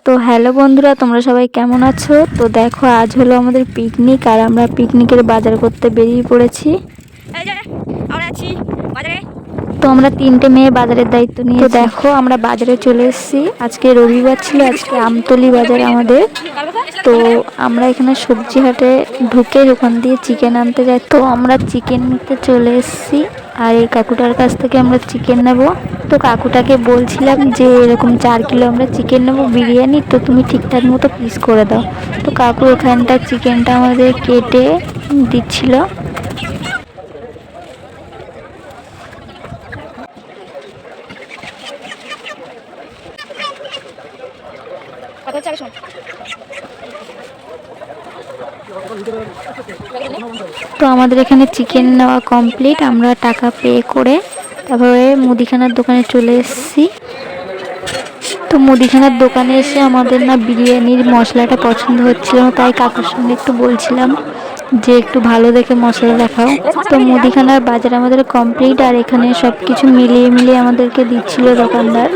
তো হ্যালো বন্ধুরা, তোমরা সবাই কেমন আছো? তো দেখো, আজ হলো আমাদের পিকনিক আর আমরা পিকনিকের বাজার করতে বেরিয়ে পড়েছি। তো আমরা 3টে মেয়ে বাজারের দায়িত্ব নিয়ে, তো দেখো আমরা বাজারে চলে এসেছি। আজকে রবিবার ছিল, আজকে আমতলি বাজার আমাদের। তো আমরা এখানে সবজি হাটে ঢুকে ওখান দিয়ে চিকেন আনতে যাই। তো আমরা চিকেন নিতে চলে এসেছি আর এই কাকুটার কাছ থেকে আমরা চিকেন নেব। তো কাকুটাকে বলছিলাম যে এরকম 4 কিলো আমরা চিকেন নেবো বিরিয়ানি, তো তুমি ঠিকঠাক মতো পিস করে দাও। তো কাকু এখানটা চিকেনটা আমাদের কেটে দিচ্ছিল। তো আমাদের এখানে চিকেন নেওয়া কমপ্লিট, আমরা টাকা পে করে তারপরে মুদিখানার দোকানে চলে এসেছি। তো মুদিখানার দোকানে এসে আমাদের না বিরিয়ানির মশলাটা পছন্দ হচ্ছিল না, তাই কাকুর সঙ্গে একটু বলছিলাম যে একটু ভালো দেখে মশলা দেখাও। তো মুদিখানার বাজার আমাদের কমপ্লিট আর এখানে সব কিছু মিলিয়ে মিলিয়ে আমাদেরকে দিচ্ছিল দোকানদার।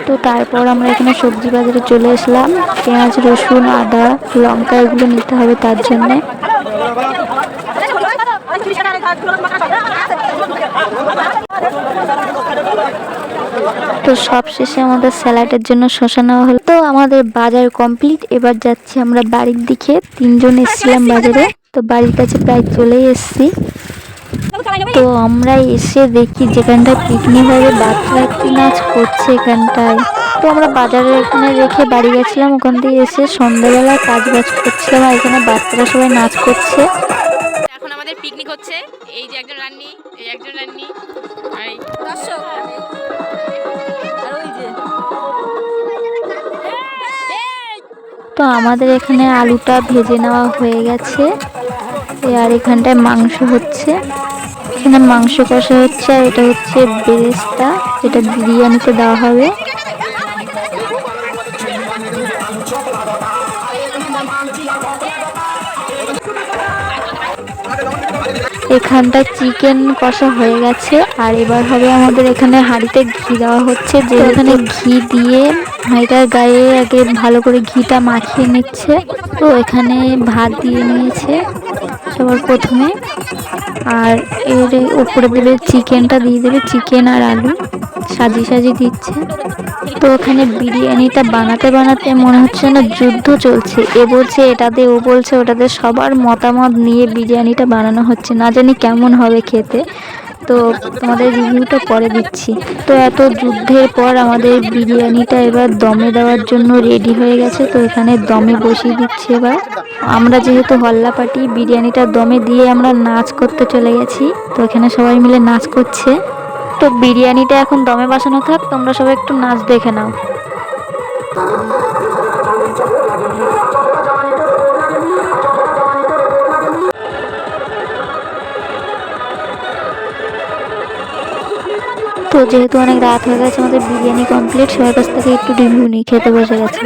তো তারপর আমরা এখানে সবজি বাজারে চলে আসলাম। পেঁয়াজ, রসুন, আদা, লঙ্কা এগুলো নিতে হবে তার জন্যে। তো সব শেষে আমাদের স্যালাডের জন্য শসা নেওয়া হলো। তো আমাদের বাজার কমপ্লিট, এবার যাচ্ছি আমরা বাড়ির দিকে। 3জন এসেছিলাম বাজারে, তো বাড়ির কাছে প্রায় চলেই এসেছি। তো আমরা এসে দেখি যেখানটায় পিকনিক হবে বাচ্চারা একটু নাচ করছে এখানটায়। তো আমরা বাজারে এখানে রেখে বাড়ি গেছিলাম, ওখান থেকে এসে সন্ধ্যাবেলা কাজ বাজ করছিলাম আর এখানে বাচ্চারা সবাই নাচ করছে। এখন আমাদের পিকনিক হচ্ছে। এই যে একজন রান্নি, এই একজন রান্নি আর দর্শক। তো আমাদের এখানে আলুটা ভেজে নেওয়া হয়ে গেছে আর এখানটায় মাংস হচ্ছে। এখানে মাংস কষা হচ্ছে আর এটা হচ্ছে বেরেস্তা, যেটা বিরিয়ানিতে দেওয়া হবে। এখানটা চিকেন কষা হয়ে গেছে আর এবার হবে আমাদের এখানে হাঁড়িতে ঘি দেওয়া হচ্ছে, যে এখানে ঘি দিয়ে হাঁড়িটার গায়ে আগে ভালো করে ঘিটা মাখিয়ে নিচ্ছে। তো এখানে ভাত দিয়ে নিয়েছে সবার প্রথমে, আর এর উপরে দেবে চিকেনটা, দিয়ে দেবে চিকেন আর আলু সাজিয়ে সাজিয়ে দিচ্ছে। তো ওখানে বিরিয়ানিটা বানাতে বানাতে মনে হচ্ছে না যুদ্ধ চলছে, এ বলছে এটা দে, ও বলছে ওটা দে, সবার মতামত নিয়ে বিরিয়ানিটা বানানো হচ্ছে। না জানি কেমন হবে খেতে, তো তোমাদের রিভিউটা পরে দিচ্ছি। তো এত যুদ্ধের পর আমাদের বিরিয়ানিটা এবার দমে দেওয়ার জন্য রেডি হয়ে গেছে। তো এখানে দমে বসিয়ে দিচ্ছে এবার। আমরা যেহেতু হল্লা পার্টি, বিরিয়ানিটা দমে দিয়ে আমরা নাচ করতে চলে গেছি। তো এখানে সবাই মিলে নাচ করছে। তো বিরিয়ানিটা এখন দমে বসানো থাক, তোমরা সবাই একটু নাচ দেখে নাও। তো যেহেতু অনেক রাত হয়ে গেছে, আমাদের বিরিয়ানি কমপ্লিট, সবার কাছ থেকে একটু রিভিউ নিই, খেতে বসে গেছে।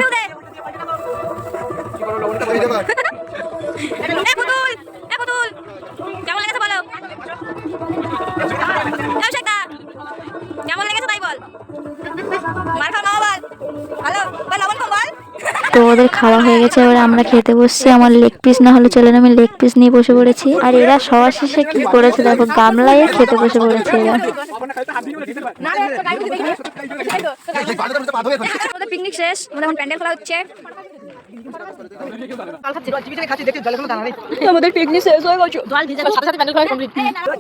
তো ওদের খাওয়া হয়ে গেছে, এবার আমরা খেতে বসছি। আমার লেগ পিস না হলে চলে না, আমি লেগ পিস নিয়ে বসে পড়েছি। আর এরা সবার শেষে কি করেছে দেখো, গামলায় খেতে বসে পড়েছে এরা। পিকনিক শেষ, আমাদের প্যান্ডেল খোলা হচ্ছে।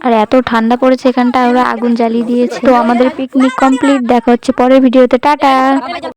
আর এত ঠান্ডা পড়েছে এখানটা, ওরা আগুন জ্বালিয়ে দিয়েছে। তো আমাদের পিকনিক কমপ্লিট, দেখা হচ্ছে পরের ভিডিওতে, টাটা।